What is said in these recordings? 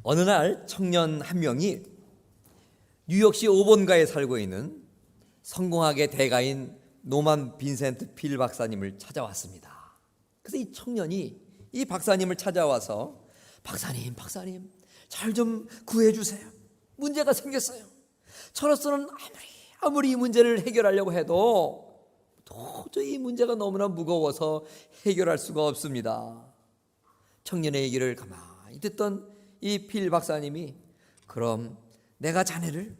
어느 날 청년 한 명이 뉴욕시 오본가에 살고 있는 성공학의 대가인 노만 빈센트 필 박사님을 찾아왔습니다. 그래서 이 청년이 이 박사님을 찾아와서 박사님 잘 좀 구해주세요. 문제가 생겼어요. 저로서는 아무리 이 문제를 해결하려고 해도 도저히 이 문제가 너무나 무거워서 해결할 수가 없습니다. 청년의 얘기를 가만히 듣던 이 필 박사님이 그럼 내가 자네를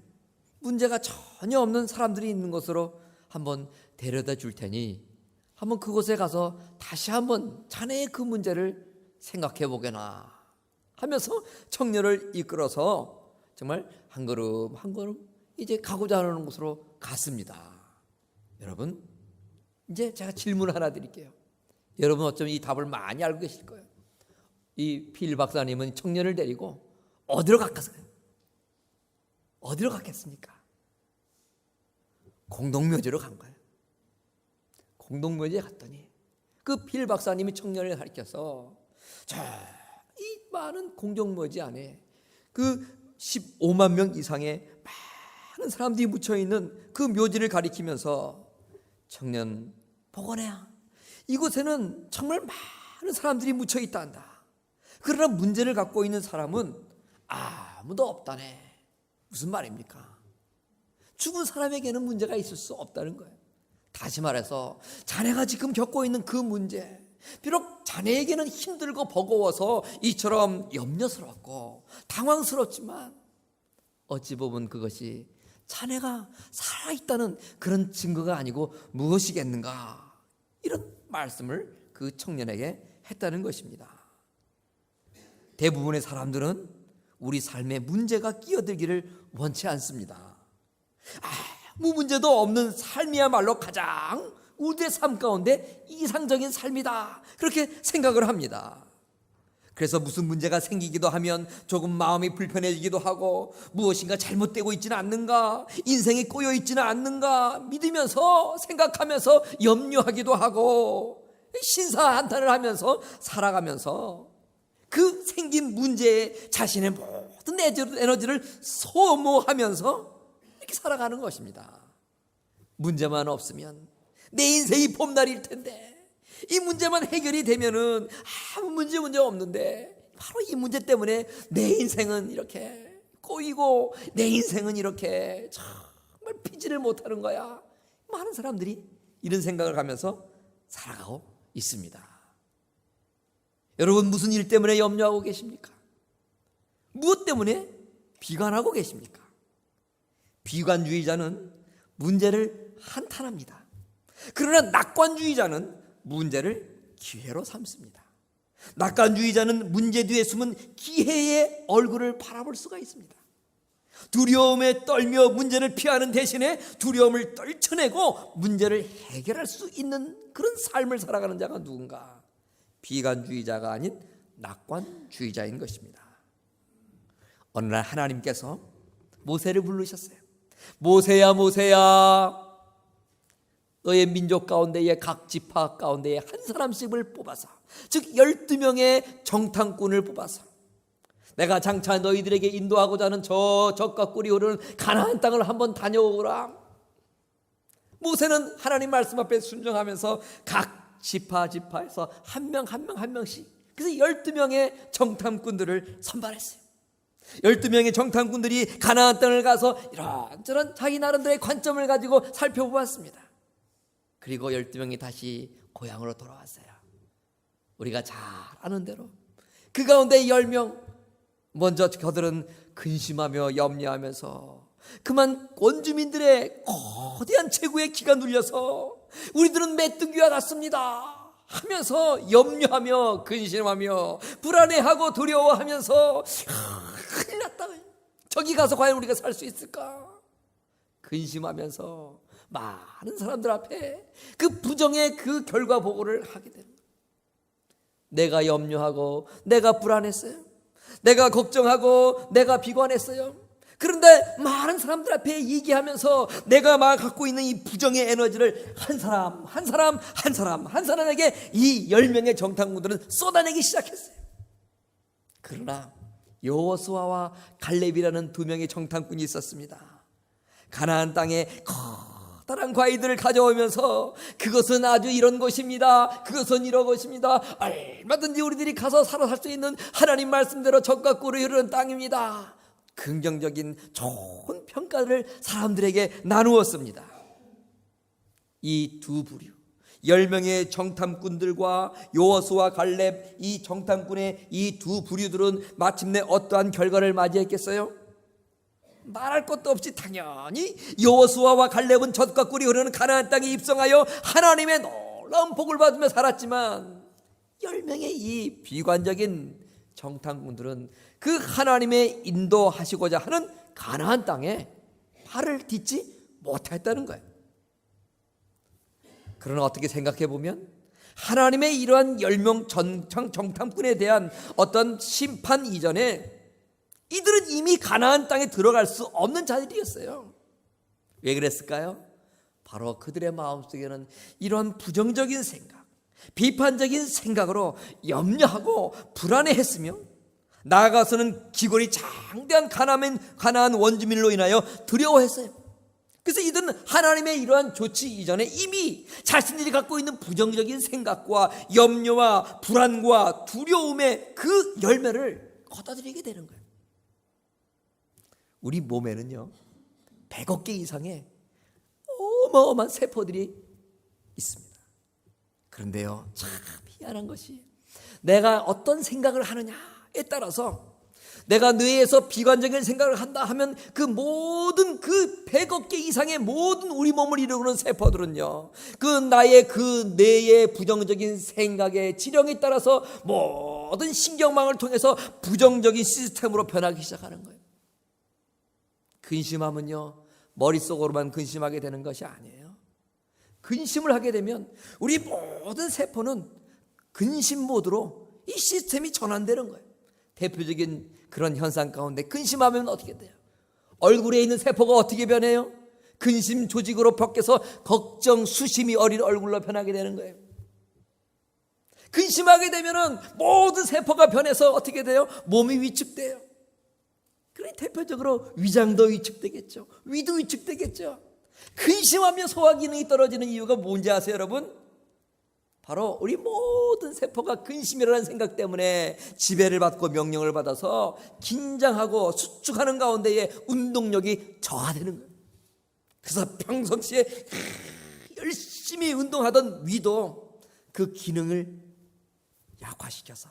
문제가 전혀 없는 사람들이 있는 곳으로 한번 데려다 줄 테니 한번 그곳에 가서 다시 한번 자네의 그 문제를 생각해 보게나 하면서 청년을 이끌어서 정말 한 걸음 한 걸음 이제 가고자 하는 곳으로 갔습니다. 여러분, 이제 제가 질문 하나 드릴게요. 여러분 어쩌면 이 답을 많이 알고 계실 거예요. 이 필 박사님은 청년을 데리고 어디로 갔겠어요? 어디로 갔겠습니까? 공동묘지로 간 거예요. 공동묘지에 갔더니 그 필 박사님이 청년을 가리켜서 이 많은 공동묘지 안에 그 15만 명 이상의 많은 사람들이 묻혀있는 그 묘지를 가리키면서 청년 보거래야, 이곳에는 정말 많은 사람들이 묻혀있다 한다. 그러나 문제를 갖고 있는 사람은 아무도 없다네. 무슨 말입니까? 죽은 사람에게는 문제가 있을 수 없다는 거예요. 다시 말해서 자네가 지금 겪고 있는 그 문제, 비록 자네에게는 힘들고 버거워서 이처럼 염려스럽고 당황스럽지만 어찌 보면 그것이 자네가 살아있다는 그런 증거가 아니고 무엇이겠는가, 이런 말씀을 그 청년에게 했다는 것입니다. 대부분의 사람들은 우리 삶에 문제가 끼어들기를 원치 않습니다. 아무 문제도 없는 삶이야말로 가장 우리의 삶 가운데 이상적인 삶이다, 그렇게 생각을 합니다. 그래서 무슨 문제가 생기기도 하면 조금 마음이 불편해지기도 하고 무엇인가 잘못되고 있지는 않는가, 인생이 꼬여 있지는 않는가 믿으면서 생각하면서 염려하기도 하고 신사한탄을 하면서 살아가면서 그 생긴 문제에 자신의 모든 에너지를 소모하면서 이렇게 살아가는 것입니다. 문제만 없으면 내 인생이 봄날일 텐데, 이 문제만 해결이 되면은 아무 문제 없는데 바로 이 문제 때문에 내 인생은 이렇게 꼬이고 내 인생은 이렇게 정말 피지를 못하는 거야. 많은 사람들이 이런 생각을 하면서 살아가고 있습니다. 여러분, 무슨 일 때문에 염려하고 계십니까? 무엇 때문에 비관하고 계십니까? 비관주의자는 문제를 한탄합니다. 그러나 낙관주의자는 문제를 기회로 삼습니다. 낙관주의자는 문제 뒤에 숨은 기회의 얼굴을 바라볼 수가 있습니다. 두려움에 떨며 문제를 피하는 대신에 두려움을 떨쳐내고 문제를 해결할 수 있는 그런 삶을 살아가는 자가 누군가? 비관주의자가 아닌 낙관주의자인 것입니다. 어느 날 하나님께서 모세를 부르셨어요. 모세야 너의 민족 가운데에 각 지파 가운데에 한 사람씩을 뽑아서, 즉 12명의 정탐꾼을 뽑아서 내가 장차 너희들에게 인도하고자 하는 저 적과 꿀이 흐르는 가나안 땅을 한번 다녀오라. 모세는 하나님 말씀 앞에 순종하면서 각 지파에서 한 명씩, 그래서 12명의 정탐꾼들을 선발했어요. 12명의 정탐꾼들이 가나안 땅을 가서 이런저런 자기 나름대로의 관점을 가지고 살펴보았습니다. 그리고 12명이 다시 고향으로 돌아왔어요. 우리가 잘 아는 대로 그 가운데 10명, 먼저 그들은 근심하며 염려하면서 그만 원주민들의 거대한 제국의 기가 눌려서 우리들은 메뚜기와 같습니다 하면서 염려하며 근심하며 불안해하고 두려워하면서 큰일 났다, 저기 가서 과연 우리가 살 수 있을까 근심하면서 많은 사람들 앞에 그 부정의 그 결과 보고를 하게 됩니다. 내가 염려하고 내가 불안했어요. 내가 걱정하고 내가 비관했어요. 그런데 많은 사람들 앞에 얘기하면서 내가 막 갖고 있는 이 부정의 에너지를 한 사람에게 이 10명의 정탐꾼들은 쏟아내기 시작했어요. 그러나 여호수아와 갈렙이라는 두 명의 정탐꾼이 있었습니다. 가나안 땅에 커다란 과일들을 가져오면서 그것은 아주 이런 것입니다, 그것은 이런 것입니다, 얼마든지 우리들이 가서 살아 살 수 있는 하나님 말씀대로 젖과 꿀이 흐르는 땅입니다, 긍정적인 좋은 평가를 사람들에게 나누었습니다. 이 두 부류, 10명의 정탐꾼들과 여호수아 갈렙, 이 정탐꾼의 이 두 부류들은 마침내 어떠한 결과를 맞이했겠어요? 말할 것도 없이 당연히 여호수아와 갈렙은 젖과 꿀이 흐르는 가나안 땅에 입성하여 하나님의 놀라운 복을 받으며 살았지만, 10명의 이 비관적인 정탐꾼들은 그 하나님의 인도하시고자 하는 가나안 땅에 발을 딛지 못했다는 거예요. 그러나 어떻게 생각해 보면 하나님의 이러한 10명 정탐꾼에 대한 어떤 심판 이전에 이들은 이미 가나안 땅에 들어갈 수 없는 자들이었어요. 왜 그랬을까요? 바로 그들의 마음속에는 이러한 부정적인 생각, 비판적인 생각으로 염려하고 불안해했으며, 나아가서는 기골이 장대한 가나안 원주민으로 인하여 두려워했어요. 그래서 이들은 하나님의 이러한 조치 이전에 이미 자신들이 갖고 있는 부정적인 생각과 염려와 불안과 두려움의 그 열매를 거둬들이게 되는 거예요. 우리 몸에는요 100억 개 이상의 어마어마한 세포들이 있습니다. 그런데요 참 희한한 것이, 내가 어떤 생각을 하느냐에 따라서, 내가 뇌에서 비관적인 생각을 한다 하면 그 모든 그 100억 개 이상의 모든 우리 몸을 이루는 세포들은요, 그 나의 그 뇌의 부정적인 생각의 지령에 따라서 모든 신경망을 통해서 부정적인 시스템으로 변하기 시작하는 거예요. 근심하면요 머릿속으로만 근심하게 되는 것이 아니에요. 근심을 하게 되면 우리 모든 세포는 근심 모드로 이 시스템이 전환되는 거예요. 대표적인 그런 현상 가운데, 근심하면 어떻게 돼요? 얼굴에 있는 세포가 어떻게 변해요? 근심 조직으로 벗겨서 걱정, 수심이 어린 얼굴로 변하게 되는 거예요. 근심하게 되면은 모든 세포가 변해서 어떻게 돼요? 몸이 위축돼요. 그래 대표적으로 위장도 위축되겠죠. 위도 위축되겠죠. 근심하면 소화 기능이 떨어지는 이유가 뭔지 아세요, 여러분? 바로 우리 모든 세포가 근심이라는 생각 때문에 지배를 받고 명령을 받아서 긴장하고 수축하는 가운데에 운동력이 저하되는 거예요. 그래서 평상시에 열심히 운동하던 위도 그 기능을 약화시켜서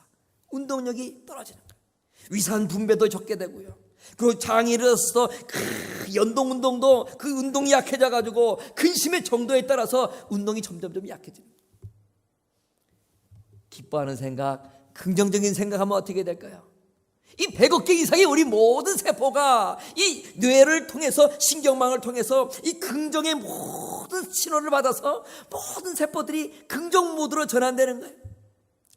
운동력이 떨어지는 거예요. 위산 분배도 적게 되고요. 그리고 장이 일어서서 연동 운동도 그 운동이 약해져 가지고 근심의 정도에 따라서 운동이 점점점 약해지는 거예요. 기뻐하는 생각, 긍정적인 생각하면 어떻게 될까요? 이 100억 개 이상의 우리 모든 세포가 이 뇌를 통해서, 신경망을 통해서 이 긍정의 모든 신호를 받아서 모든 세포들이 긍정 모드로 전환되는 거예요.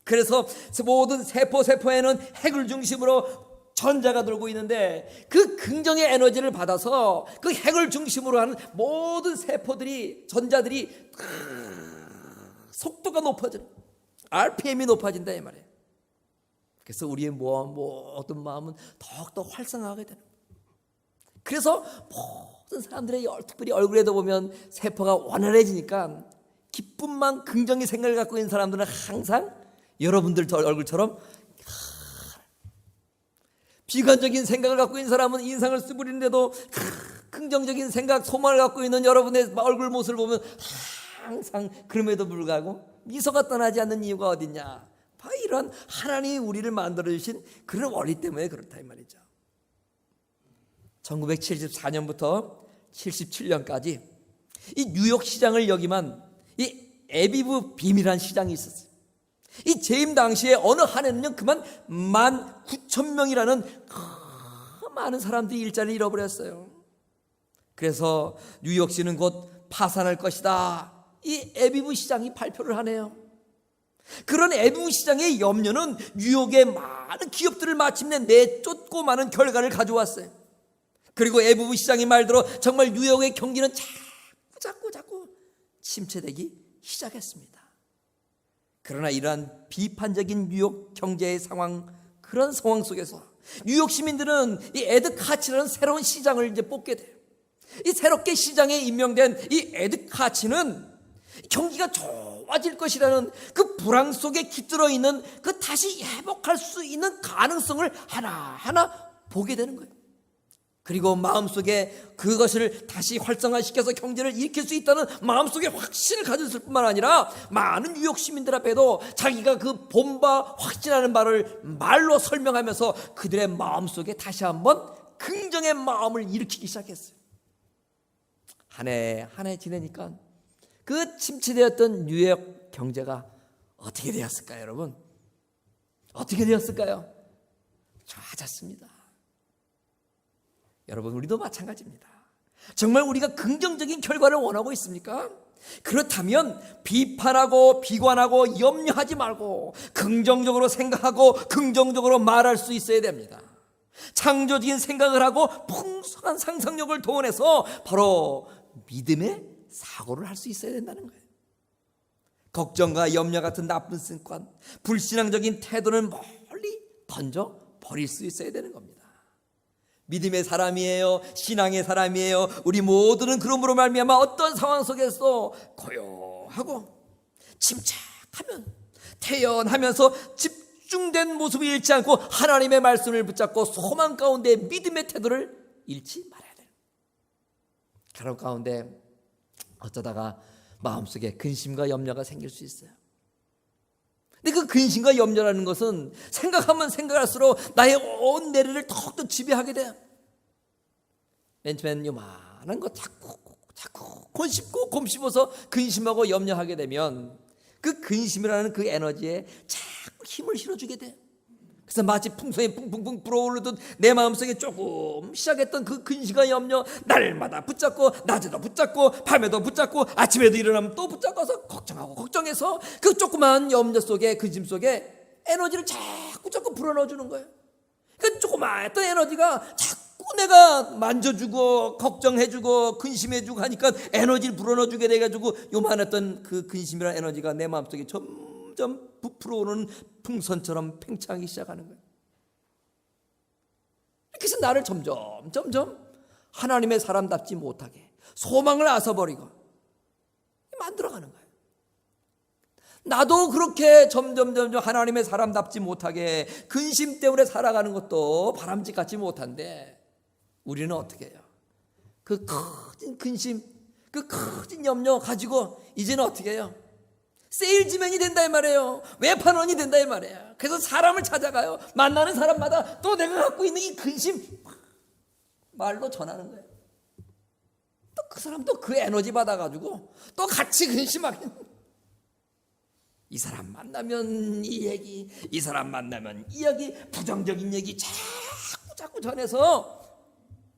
그래서 모든 세포에는 핵을 중심으로 전자가 돌고 있는데, 그 긍정의 에너지를 받아서 그 핵을 중심으로 하는 모든 세포들이, 전자들이 속도가 높아져요. RPM이 높아진다 이 말이에요. 그래서 우리의 모든 마음은 더욱더 활성화하게 되는 거예요. 그래서 모든 사람들의 특별히 얼굴에도 보면 세포가 원활해지니까 기쁨만, 긍정의 생각을 갖고 있는 사람들은 항상 여러분들 얼굴처럼, 비관적인 생각을 갖고 있는 사람은 인상을 쓰부리는데도 긍정적인 생각, 소망을 갖고 있는 여러분의 얼굴 모습을 보면 항상 그럼에도 불구하고 미소가 떠나지 않는 이유가 어딨냐? 바로 이런 하나님이 우리를 만들어주신 그런 원리 때문에 그렇다 이 말이죠. 1974년부터 77년까지 이 뉴욕 시장을 역임한 이 에비브 빔이라는 시장이 있었어요. 이 재임 당시에 어느 한 해는요 그만 19,000명이라는 많은 사람들이 일자리를 잃어버렸어요. 그래서 뉴욕시는 곧 파산할 것이다, 이 에비브 시장이 발표를 하네요. 그런 에비브 시장의 염려는 뉴욕의 많은 기업들을 마침내 내쫓고 마는 결과를 가져왔어요. 그리고 에비브 시장이 말대로 정말 뉴욕의 경기는 자꾸 침체되기 시작했습니다. 그러나 이러한 비판적인 뉴욕 경제의 상황, 그런 상황 속에서 뉴욕 시민들은 이 에드 카치라는 새로운 시장을 이제 뽑게 돼요. 이 새롭게 시장에 임명된 이 에드 카치는 경기가 좋아질 것이라는 그 불안 속에 깃들어 있는 그 다시 회복할 수 있는 가능성을 하나하나 보게 되는 거예요. 그리고 마음속에 그것을 다시 활성화시켜서 경제를 일으킬 수 있다는 마음속에 확신을 가졌을 뿐만 아니라 많은 뉴욕 시민들 앞에도 자기가 그 본바 확신하는 바를 말로 설명하면서 그들의 마음속에 다시 한번 긍정의 마음을 일으키기 시작했어요. 한 해 지내니까 그 침체되었던 뉴욕 경제가 어떻게 되었을까요, 여러분? 어떻게 되었을까요? 좋아졌습니다. 여러분, 우리도 마찬가지입니다. 정말 우리가 긍정적인 결과를 원하고 있습니까? 그렇다면 비판하고 비관하고 염려하지 말고 긍정적으로 생각하고 긍정적으로 말할 수 있어야 됩니다. 창조적인 생각을 하고 풍성한 상상력을 동원해서 바로 믿음의 사고를 할 수 있어야 된다는 거예요. 걱정과 염려 같은 나쁜 습관, 불신앙적인 태도는 멀리 던져 버릴 수 있어야 되는 겁니다. 믿음의 사람이에요. 신앙의 사람이에요. 우리 모두는 그러므로 말미암아 어떤 상황 속에서 고요하고 침착하면 태연하면서 집중된 모습을 잃지 않고 하나님의 말씀을 붙잡고 소망 가운데 믿음의 태도를 잃지 말아야 돼요. 그런 가운데 어쩌다가 마음속에 근심과 염려가 생길 수 있어요. 근데 그 근심과 염려라는 것은 생각하면 생각할수록 나의 온 내리를 더욱더 지배하게 돼요. 맨 처음엔 요만한 거 자꾸 곰씹어서 근심하고 염려하게 되면 그 근심이라는 그 에너지에 자꾸 힘을 실어주게 돼요. 그래서 마치 풍선이 붕붕붕 불어오르듯 내 마음속에 조금 시작했던 그 근심과 염려 날마다 붙잡고 낮에도 붙잡고 밤에도 붙잡고 아침에도 일어나면 또 붙잡아서 걱정하고 걱정해서 그 조그만 염려 속에 근심 속에 에너지를 자꾸 불어넣어주는 거예요. 그 조그마했던 에너지가 자꾸 내가 만져주고 걱정해주고 근심해주고 하니까 에너지를 불어넣어주게 돼가지고 요만했던 그 근심이라는 에너지가 내 마음속에 점점 부풀어오는 풍선처럼 팽창하기 시작하는 거예요. 그래서 나를 점점 하나님의 사람답지 못하게 소망을 앗아버리고 만들어가는 거예요. 나도 그렇게 점점 하나님의 사람답지 못하게 근심 때문에 살아가는 것도 바람직하지 못한데 우리는 어떻게 해요? 그 커진 근심, 그 커진 염려 가지고 이제는 어떻게 해요? 세일즈맨이 된다 이 말이에요. 외판원이 된다 이 말이에요. 그래서 사람을 찾아가요. 만나는 사람마다 또 내가 갖고 있는 이 근심 말로 전하는 거예요. 또 그 사람도 그 에너지 받아가지고 또 같이 근심하게. 이 사람 만나면 이 얘기, 이 사람 만나면 이 이야기, 부정적인 얘기 자꾸 전해서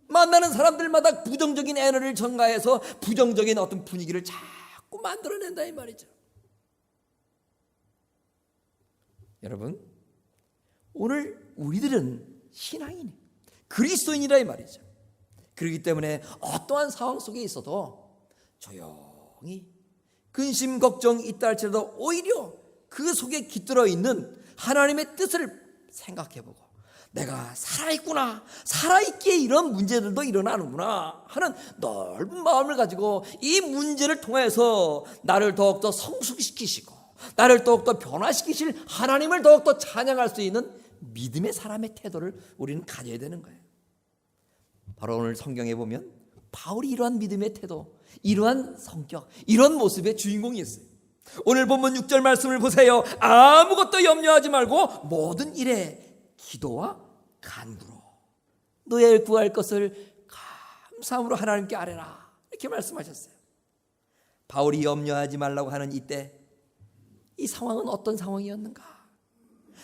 만나는 사람들마다 부정적인 에너지를 전가해서 부정적인 어떤 분위기를 자꾸 만들어낸다 이 말이죠. 여러분, 오늘 우리들은 신앙인이에요. 그리스도인이라 이 말이죠. 그렇기 때문에 어떠한 상황 속에 있어도 조용히 근심 걱정이 있다 할지라도 오히려 그 속에 깃들어 있는 하나님의 뜻을 생각해보고 내가 살아있구나, 살아있기에 이런 문제들도 일어나는구나 하는 넓은 마음을 가지고 이 문제를 통해서 나를 더욱더 성숙시키시고 나를 더욱더 변화시키실 하나님을 더욱더 찬양할 수 있는 믿음의 사람의 태도를 우리는 가져야 되는 거예요. 바로 오늘 성경에 보면 바울이 이러한 믿음의 태도, 이러한 성격, 이런 모습의 주인공이었어요. 오늘 본문 6절 말씀을 보세요. 아무것도 염려하지 말고 모든 일에 기도와 간구로 너의 구할 것을 감사함으로 하나님께 아뢰라 이렇게 말씀하셨어요. 바울이 염려하지 말라고 하는 이때 이 상황은 어떤 상황이었는가?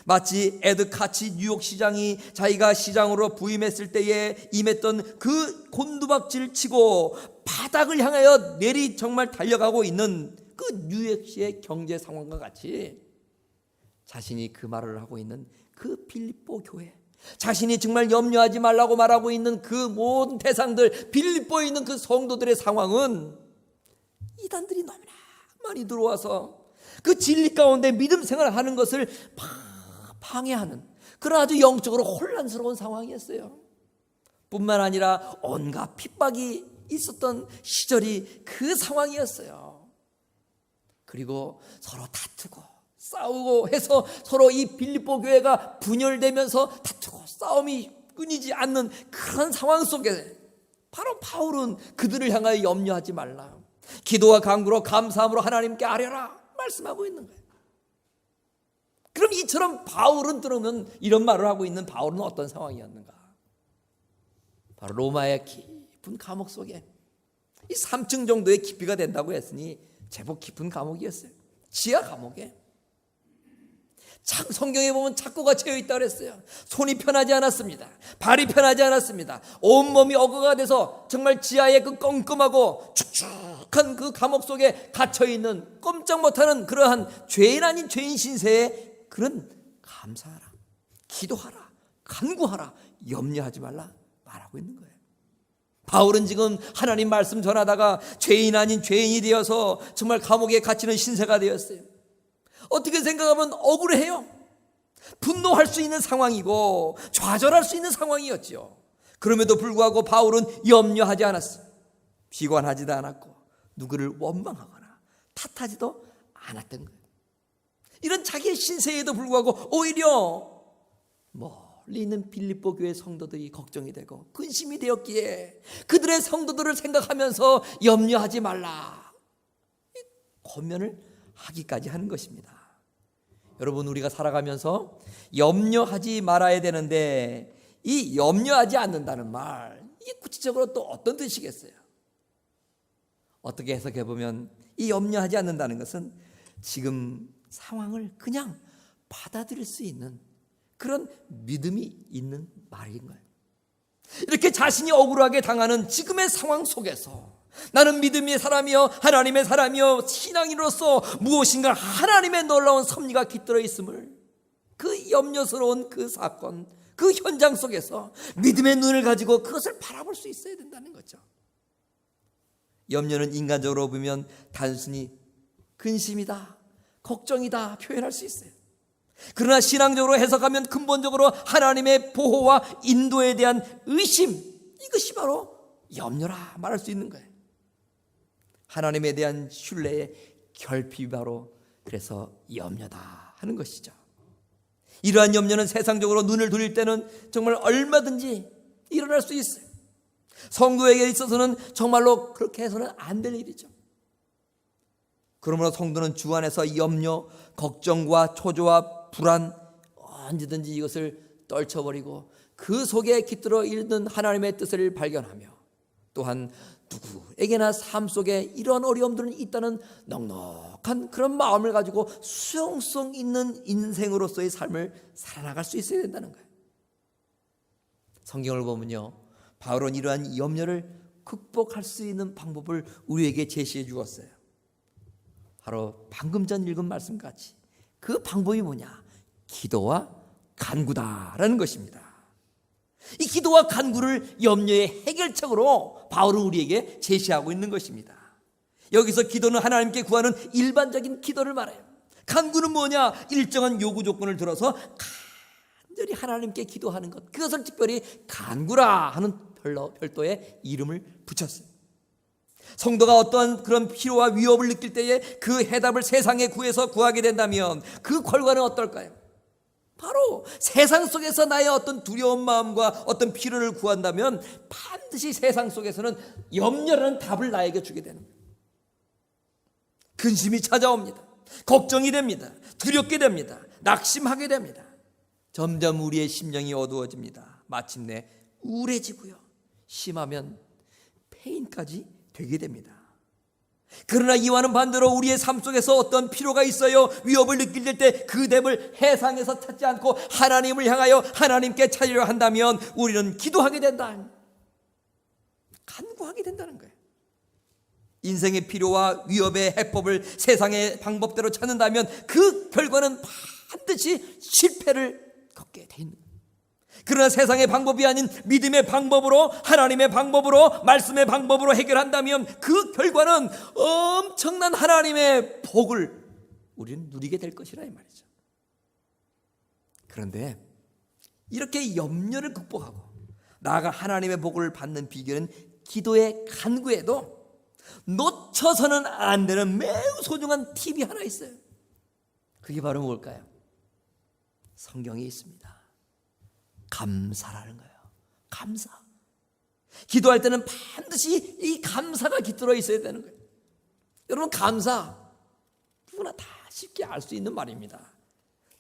마치 에드 카치 뉴욕 시장이 자기가 시장으로 부임했을 때에 임했던 그 곤두박질 치고 바닥을 향하여 내리 정말 달려가고 있는 그 뉴욕시의 경제 상황과 같이 자신이 그 말을 하고 있는 그 빌립보 교회, 자신이 정말 염려하지 말라고 말하고 있는 그 모든 대상들, 빌립보에 있는 그 성도들의 상황은 이단들이 너무나 많이 들어와서 그 진리 가운데 믿음 생활을 하는 것을 방해하는, 그런 아주 영적으로 혼란스러운 상황이었어요. 뿐만 아니라 온갖 핍박이 있었던 시절이 그 상황이었어요. 그리고 서로 다투고 싸우고 해서 서로 이 빌립보 교회가 분열되면서 다투고 싸움이 끊이지 않는 그런 상황 속에 바로 바울은 그들을 향하여 염려하지 말라, 기도와 간구로 감사함으로 하나님께 아뢰라 말씀하고 있는 거예요. 그럼 이처럼 바울은 들으면 이런 말을 하고 있는 바울은 어떤 상황이었는가? 바로 로마의 깊은 감옥 속에 이 3층 정도의 깊이가 된다고 했으니 제법 깊은 감옥이었어요. 지하 감옥에 성경에 보면 착고가 채여 있다고 그랬어요. 손이 편하지 않았습니다. 발이 편하지 않았습니다. 온몸이 어거가 돼서 정말 지하의 그 껌껌하고 축축한 그 감옥 속에 갇혀있는 꼼짝 못하는 그러한 죄인 아닌 죄인 신세에 그런 감사하라, 기도하라, 간구하라, 염려하지 말라 말하고 있는 거예요. 바울은 지금 하나님 말씀 전하다가 죄인 아닌 죄인이 되어서 정말 감옥에 갇히는 신세가 되었어요. 어떻게 생각하면 억울해요. 분노할 수 있는 상황이고 좌절할 수 있는 상황이었죠. 그럼에도 불구하고 바울은 염려하지 않았어요. 비관하지도 않았고 누구를 원망하거나 탓하지도 않았던 거예요. 이런 자기의 신세에도 불구하고 오히려 멀리 있는 빌립보 교회 성도들이 걱정이 되고 근심이 되었기에 그들의 성도들을 생각하면서 염려하지 말라 권면을 하기까지 하는 것입니다. 여러분, 우리가 살아가면서 염려하지 말아야 되는데 이 염려하지 않는다는 말, 이게 구체적으로 또 어떤 뜻이겠어요? 어떻게 해석해 보면 이 염려하지 않는다는 것은 지금 상황을 그냥 받아들일 수 있는 그런 믿음이 있는 말인 거예요. 이렇게 자신이 억울하게 당하는 지금의 상황 속에서 나는 믿음의 사람이요 하나님의 사람이요 신앙인으로서 무엇인가 하나님의 놀라운 섭리가 깃들어 있음을, 그 염려스러운 그 사건, 그 현장 속에서 믿음의 눈을 가지고 그것을 바라볼 수 있어야 된다는 거죠. 염려는 인간적으로 보면 단순히 근심이다, 걱정이다 표현할 수 있어요. 그러나 신앙적으로 해석하면 근본적으로 하나님의 보호와 인도에 대한 의심, 이것이 바로 염려라 말할 수 있는 거예요. 하나님에 대한 신뢰의 결핍이 바로 그래서 염려다 하는 것이죠. 이러한 염려는 세상적으로 눈을 돌릴 때는 정말 얼마든지 일어날 수 있어요. 성도에게 있어서는 정말로 그렇게 해서는 안 될 일이죠. 그러므로 성도는 주 안에서 염려, 걱정과 초조와 불안 언제든지 이것을 떨쳐버리고 그 속에 깃들어 있는 하나님의 뜻을 발견하며 또한 누구에게나 삶 속에 이런 어려움들은 있다는 넉넉한 그런 마음을 가지고 수용성 있는 인생으로서의 삶을 살아나갈 수 있어야 된다는 거예요. 성경을 보면요, 바울은 이러한 염려를 극복할 수 있는 방법을 우리에게 제시해 주었어요. 바로 방금 전 읽은 말씀같이 그 방법이 뭐냐? 기도와 간구다라는 것입니다. 이 기도와 간구를 염려의 해결책으로 바울은 우리에게 제시하고 있는 것입니다. 여기서 기도는 하나님께 구하는 일반적인 기도를 말해요. 간구는 뭐냐? 일정한 요구 조건을 들어서 간절히 하나님께 기도하는 것, 그것을 특별히 간구라 하는 별도의 이름을 붙였어요. 성도가 어떠한 그런 필요와 위협을 느낄 때에 그 해답을 세상에 구해서 구하게 된다면 그 결과는 어떨까요? 바로 세상 속에서 나의 어떤 두려운 마음과 어떤 필요를 구한다면 반드시 세상 속에서는 염려라는 답을 나에게 주게 되는 거예요. 근심이 찾아옵니다. 걱정이 됩니다. 두렵게 됩니다. 낙심하게 됩니다. 점점 우리의 심령이 어두워집니다. 마침내 우울해지고요, 심하면 폐인까지 되게 됩니다. 그러나 이와는 반대로 우리의 삶 속에서 어떤 필요가 있어요, 위협을 느낄 때 그 답을 세상에서 찾지 않고 하나님을 향하여 하나님께 찾으려 한다면 우리는 기도하게 된다, 간구하게 된다는 거예요. 인생의 필요와 위협의 해법을 세상의 방법대로 찾는다면 그 결과는 반드시 실패를 겪게 돼 있는 거예요. 그러나 세상의 방법이 아닌 믿음의 방법으로, 하나님의 방법으로, 말씀의 방법으로 해결한다면 그 결과는 엄청난 하나님의 복을 우리는 누리게 될 것이라 이 말이죠. 그런데 이렇게 염려를 극복하고 나아가 하나님의 복을 받는 비결은 기도의 간구에도 놓쳐서는 안 되는 매우 소중한 팁이 하나 있어요. 그게 바로 뭘까요? 성경에 있습니다. 감사라는 거예요. 감사. 기도할 때는 반드시 이 감사가 깃들어 있어야 되는 거예요. 여러분, 감사 누구나 다 쉽게 알 수 있는 말입니다.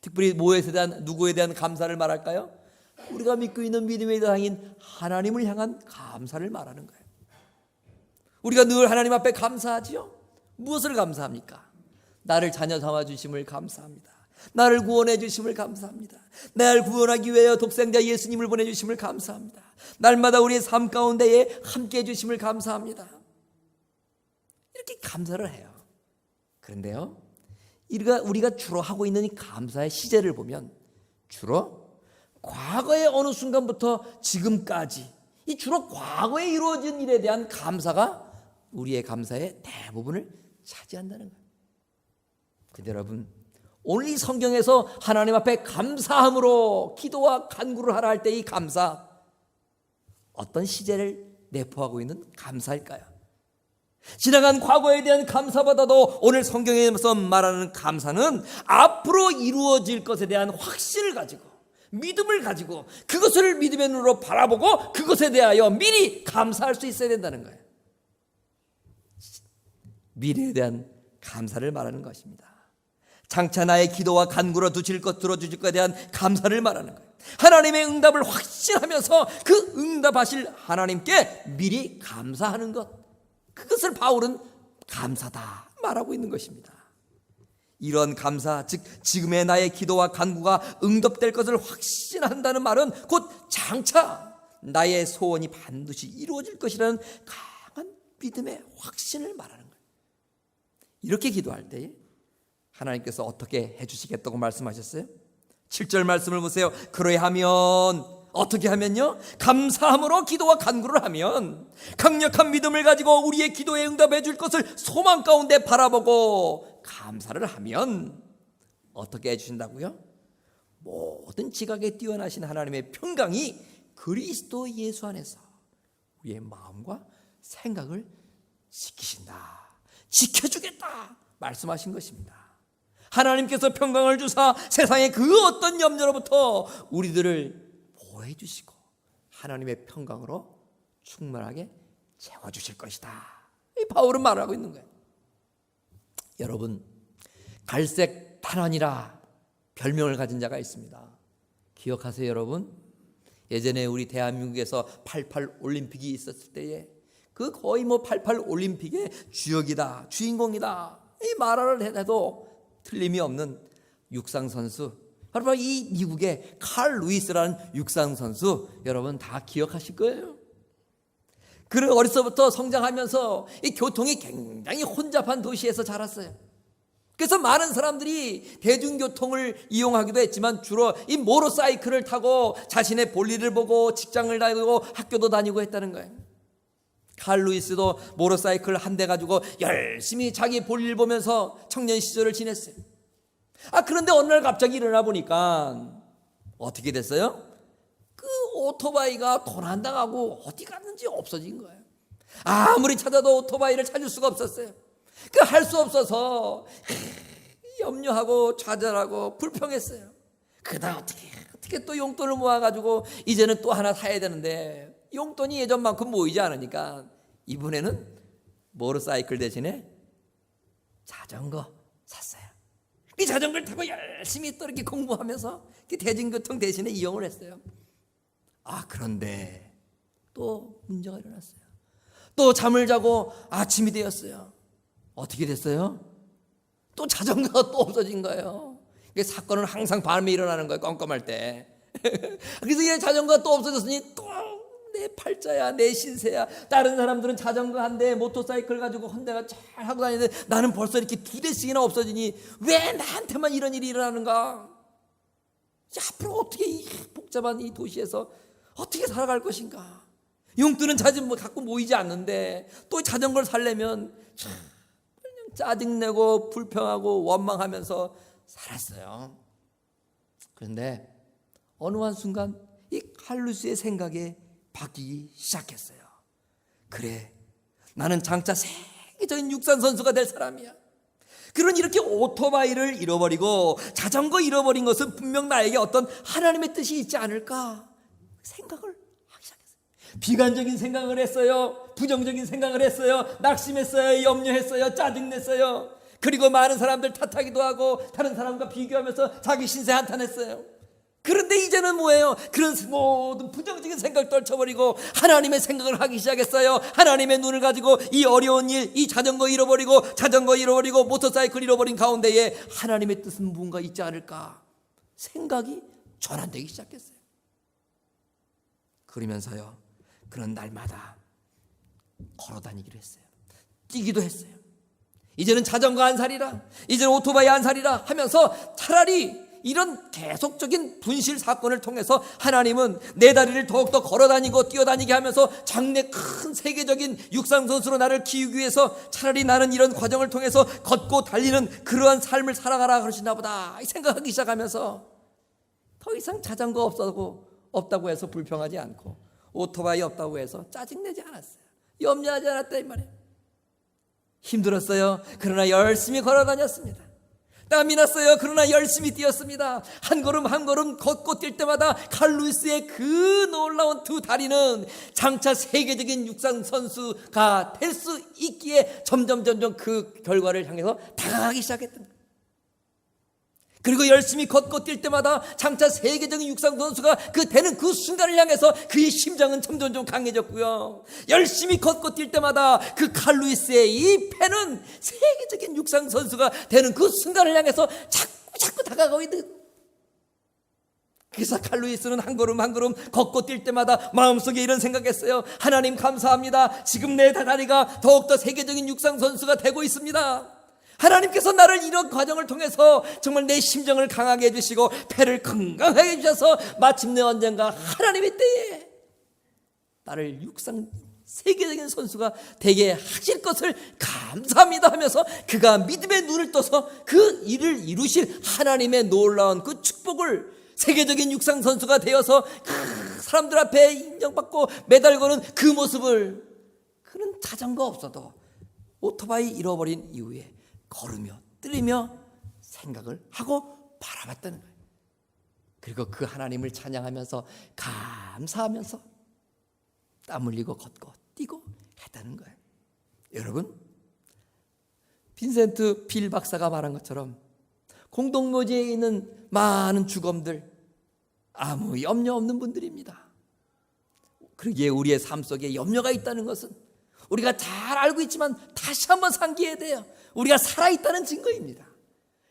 특별히 누구에 대한 감사를 말할까요? 우리가 믿고 있는 믿음의 대상인 하나님을 향한 감사를 말하는 거예요. 우리가 늘 하나님 앞에 감사하지요. 무엇을 감사합니까? 나를 자녀 삼아 주심을 감사합니다. 나를 구원해 주심을 감사합니다. 나를 구원하기 위하여 독생자 예수님을 보내주심을 감사합니다. 날마다 우리의 삶 가운데에 함께해 주심을 감사합니다. 이렇게 감사를 해요. 그런데요, 우리가 주로 하고 있는 이 감사의 시제를 보면 주로 과거의 어느 순간부터 지금까지 이 주로 과거에 이루어진 일에 대한 감사가 우리의 감사의 대부분을 차지한다는 거예요. 근데 여러분, 오늘 이 성경에서 하나님 앞에 감사함으로 기도와 간구를 하라 할 때 이 감사, 어떤 시제를 내포하고 있는 감사일까요? 지나간 과거에 대한 감사보다도 오늘 성경에서 말하는 감사는 앞으로 이루어질 것에 대한 확신을 가지고 믿음을 가지고 그것을 믿음의 눈으로 바라보고 그것에 대하여 미리 감사할 수 있어야 된다는 거예요. 미래에 대한 감사를 말하는 것입니다. 장차 나의 기도와 간구로 들어주실 것에 대한 감사를 말하는 거예요. 하나님의 응답을 확신하면서 그 응답하실 하나님께 미리 감사하는 것, 그것을 바울은 감사다 말하고 있는 것입니다. 이런 감사, 즉 지금의 나의 기도와 간구가 응답될 것을 확신한다는 말은 곧 장차 나의 소원이 반드시 이루어질 것이라는 강한 믿음의 확신을 말하는 거예요. 이렇게 기도할 때 하나님께서 어떻게 해주시겠다고 말씀하셨어요? 7절 말씀을 보세요. 그러하면 어떻게 하면요? 감사함으로 기도와 간구를 하면 강력한 믿음을 가지고 우리의 기도에 응답해 줄 것을 소망 가운데 바라보고 감사를 하면 어떻게 해주신다고요? 모든 지각에 뛰어나신 하나님의 평강이 그리스도 예수 안에서 우리의 마음과 생각을 지키신다, 지켜주겠다 말씀하신 것입니다. 하나님께서 평강을 주사 세상의 그 어떤 염려로부터 우리들을 보호해 주시고 하나님의 평강으로 충만하게 채워주실 것이다, 이 바울은 말하고 있는 거예요. 여러분, 갈색 탄환이라 별명을 가진 자가 있습니다. 기억하세요 여러분? 예전에 우리 대한민국에서 88 올림픽이 있었을 때에 그 거의 88 올림픽의 주역이다, 주인공이다 이 말을 해도 틀림이 없는 육상선수, 바로 이 미국의 칼 루이스라는 육상선수, 여러분 다 기억하실 거예요. 그는 어려서부터 성장하면서 이 교통이 굉장히 혼잡한 도시에서 자랐어요. 그래서 많은 사람들이 대중교통을 이용하기도 했지만 주로 이 모터사이클을 타고 자신의 볼일을 보고 직장을 다니고 학교도 다니고 했다는 거예요. 칼 루이스도 모터사이클 한 대 가지고 열심히 자기 볼일 보면서 청년 시절을 지냈어요. 그런데 어느 날 갑자기 일어나 보니까 어떻게 됐어요? 그 오토바이가 도난당하고 어디 갔는지 없어진 거예요. 아무리 찾아도 오토바이를 찾을 수가 없었어요. 그 할 수 없어서 염려하고 좌절하고 불평했어요. 그러다 어떻게 또 용돈을 모아가지고 이제는 또 하나 사야 되는데 용돈이 예전만큼 모이지 않으니까 이번에는 모터사이클 대신에 자전거 샀어요. 이 자전거를 타고 열심히 또 이렇게 공부하면서 대중교통 대신에 이용을 했어요. 그런데 또 문제가 일어났어요. 또 잠을 자고 아침이 되었어요. 어떻게 됐어요? 또 자전거가 또 없어진 거예요. 사건은 항상 밤에 일어나는 거예요. 깜깜할 때. 그래서 이 자전거가 또 없어졌으니 또 내 팔자야, 내 신세야. 다른 사람들은 자전거 한 대, 모터사이클 가지고 한 대가 잘 하고 다니는데 나는 벌써 이렇게 2대씩이나 없어지니 왜 나한테만 이런 일이 일어나는가? 앞으로 어떻게 이 복잡한 이 도시에서 어떻게 살아갈 것인가? 용돈은 갖고 모이지 않는데 또 자전거를 살려면 참 짜증내고 불평하고 원망하면서 살았어요. 그런데 어느 한순간 이 칼루스의 생각에 바뀌기 시작했어요. 그래, 나는 장차 세계적인 육상 선수가 될 사람이야. 그런 이렇게 오토바이를 잃어버리고 자전거 잃어버린 것은 분명 나에게 어떤 하나님의 뜻이 있지 않을까 생각을 하기 시작했어요. 비관적인 생각을 했어요. 부정적인 생각을 했어요. 낙심했어요. 염려했어요. 짜증냈어요. 그리고 많은 사람들 탓하기도 하고 다른 사람과 비교하면서 자기 신세 한탄했어요. 그런데 이제는 뭐예요? 그런 모든 부정적인 생각을 떨쳐버리고 하나님의 생각을 하기 시작했어요. 하나님의 눈을 가지고 이 어려운 일, 이 자전거 잃어버리고 모터사이클 잃어버린 가운데에 하나님의 뜻은 무언가 있지 않을까 생각이 전환되기 시작했어요. 그러면서요, 그런 날마다 걸어다니기로 했어요. 뛰기도 했어요. 이제는 자전거 안 사리라, 이제는 오토바이 안 사리라 하면서 차라리 이런 계속적인 분실 사건을 통해서 하나님은 내 다리를 더욱더 걸어다니고 뛰어다니게 하면서 장래 큰 세계적인 육상선수로 나를 키우기 위해서 차라리 나는 이런 과정을 통해서 걷고 달리는 그러한 삶을 살아가라 그러시나 보다 생각하기 시작하면서 더 이상 자전거 없다고 해서 불평하지 않고 오토바이 없다고 해서 짜증내지 않았어요. 염려하지 않았다 이 말이에요. 힘들었어요. 그러나 열심히 걸어다녔습니다. 땀이 났어요. 그러나 열심히 뛰었습니다. 한 걸음 한 걸음 걷고 뛸 때마다 칼루이스의 그 놀라운 두 다리는 장차 세계적인 육상 선수가 될 수 있기에 점점 그 결과를 향해서 다가가기 시작했던 거예요. 그리고 열심히 걷고 뛸 때마다 장차 세계적인 육상 선수가 되는 그 순간을 향해서 그의 심장은 점점 강해졌고요. 열심히 걷고 뛸 때마다 그 칼루이스의 이 폐는 세계적인 육상 선수가 되는 그 순간을 향해서 자꾸 다가가고 있는. 그래서 칼루이스는 한 걸음 한 걸음 걷고 뛸 때마다 마음속에 이런 생각했어요. 하나님 감사합니다. 지금 내 다리가 더욱더 세계적인 육상 선수가 되고 있습니다. 하나님께서 나를 이런 과정을 통해서 정말 내 심정을 강하게 해주시고 폐를 건강하게 해주셔서 마침내 언젠가 하나님의 때에 나를 육상 세계적인 선수가 되게 하실 것을 감사합니다 하면서 그가 믿음의 눈을 떠서 그 일을 이루실 하나님의 놀라운 그 축복을 세계적인 육상 선수가 되어서 그 사람들 앞에 인정받고 메달거는 그 모습을 그는 자전거 없어도 오토바이 잃어버린 이후에 걸으며 뛰며 생각을 하고 바라봤다는 거예요. 그리고 그 하나님을 찬양하면서 감사하면서 땀 흘리고 걷고 뛰고 했다는 거예요. 여러분, 빈센트 빌 박사가 말한 것처럼 공동묘지에 있는 많은 주검들 아무 염려 없는 분들입니다. 그러기에 우리의 삶 속에 염려가 있다는 것은 우리가 잘 알고 있지만 다시 한번 상기해야 돼요. 우리가 살아있다는 증거입니다.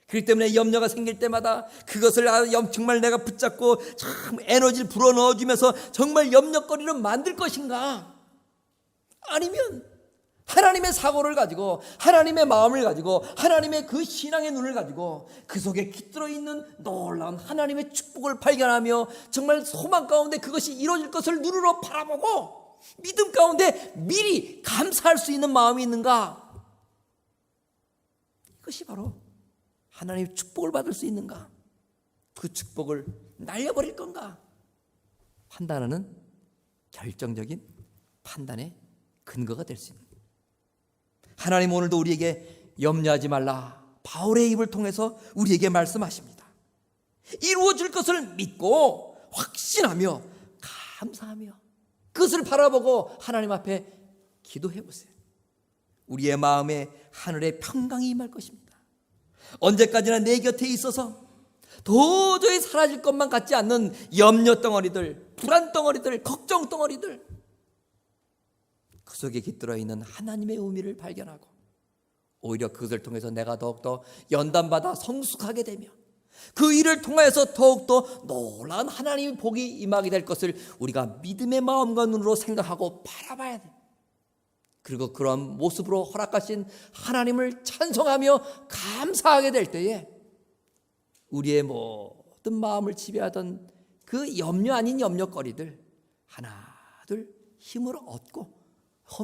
그렇기 때문에 염려가 생길 때마다 그것을 정말 내가 붙잡고 참 에너지를 불어넣어주면서 정말 염려거리를 만들 것인가, 아니면 하나님의 사고를 가지고 하나님의 마음을 가지고 하나님의 그 신앙의 눈을 가지고 그 속에 깃들어 있는 놀라운 하나님의 축복을 발견하며 정말 소망 가운데 그것이 이루어질 것을 눈으로 바라보고 믿음 가운데 미리 감사할 수 있는 마음이 있는가? 이것이 바로 하나님의 축복을 받을 수 있는가? 그 축복을 날려버릴 건가? 판단하는 결정적인 판단의 근거가 될 수 있는 거예요. 하나님 오늘도 우리에게 염려하지 말라 바울의 입을 통해서 우리에게 말씀하십니다. 이루어질 것을 믿고 확신하며 감사하며 그것을 바라보고 하나님 앞에 기도해 보세요. 우리의 마음에 하늘의 평강이 임할 것입니다. 언제까지나 내 곁에 있어서 도저히 사라질 것만 같지 않는 염려 덩어리들, 불안 덩어리들, 걱정 덩어리들, 그 속에 깃들어 있는 하나님의 의미를 발견하고 오히려 그것을 통해서 내가 더욱더 연단받아 성숙하게 되며 그 일을 통해서 더욱더 놀라운 하나님의 복이 임하게 될 것을 우리가 믿음의 마음과 눈으로 생각하고 바라봐야 돼요. 그리고 그런 모습으로 허락하신 하나님을 찬송하며 감사하게 될 때에 우리의 모든 마음을 지배하던 그 염려 아닌 염려거리들 하나둘 힘을 얻고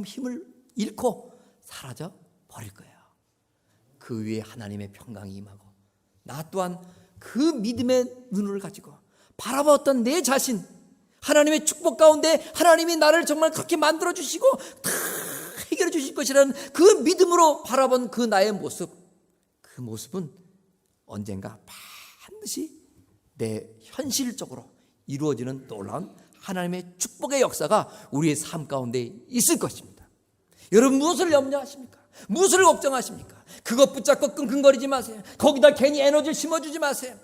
힘을 잃고 사라져 버릴 거예요. 그 위에 하나님의 평강이 임하고 나 또한 그 믿음의 눈을 가지고 바라봤던 내 자신, 하나님의 축복 가운데 하나님이 나를 정말 그렇게 만들어 주시고 다 해결해 주실 것이라는 그 믿음으로 바라본 그 나의 모습, 그 모습은 언젠가 반드시 내 현실적으로 이루어지는 놀라운 하나님의 축복의 역사가 우리의 삶 가운데 있을 것입니다. 여러분, 무엇을 염려하십니까? 무엇을 걱정하십니까? 그것 붙잡고 끙끙거리지 마세요. 거기다 괜히 에너지를 심어주지 마세요.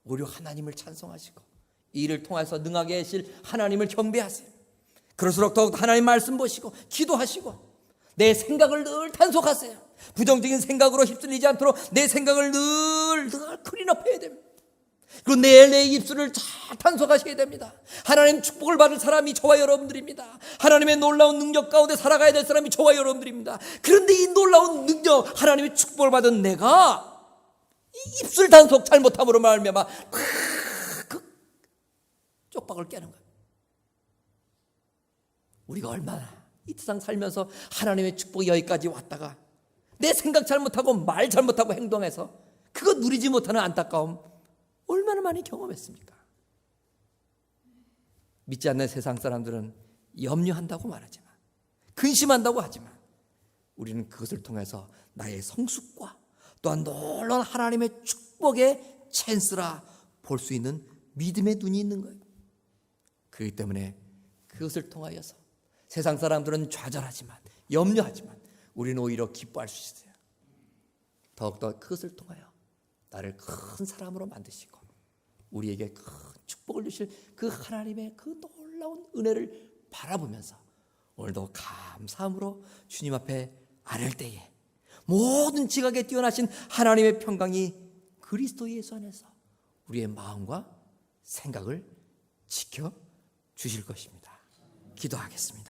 오히려 하나님을 찬송하시고 이 일을 통해서 능하게 하실 하나님을 경배하세요. 그럴수록 더욱 하나님 말씀 보시고 기도하시고 내 생각을 늘 단속하세요. 부정적인 생각으로 휩쓸리지 않도록 내 생각을 늘 클린업해야 됩니다. 그리고 내 입술을 잘 단속하셔야 됩니다. 하나님 축복을 받을 사람이 저와 여러분들입니다. 하나님의 놀라운 능력 가운데 살아가야 될 사람이 저와 여러분들입니다. 그런데 이 놀라운 능력, 하나님의 축복을 받은 내가 이 입술 단속 잘못함으로 말미암아 그 쪽박을 깨는 거예요. 우리가 얼마나 이 세상 살면서 하나님의 축복이 여기까지 왔다가 내 생각 잘못하고 말 잘못하고 행동해서 그거 누리지 못하는 안타까움 얼마나 많이 경험했습니까? 믿지 않는 세상 사람들은 염려한다고 말하지만, 근심한다고 하지만 우리는 그것을 통해서 나의 성숙과 또한 놀라운 하나님의 축복의 찬스라 볼 수 있는 믿음의 눈이 있는 거예요. 그렇기 때문에 그것을 통하여서 세상 사람들은 좌절하지만, 염려하지만 우리는 오히려 기뻐할 수 있어요. 더욱더 그것을 통하여 나를 큰 사람으로 만드시고 우리에게 큰 축복을 주실 그 하나님의 그 놀라운 은혜를 바라보면서 오늘도 감사함으로 주님 앞에 아랠 때에 모든 지각에 뛰어나신 하나님의 평강이 그리스도 예수 안에서 우리의 마음과 생각을 지켜 주실 것입니다. 기도하겠습니다.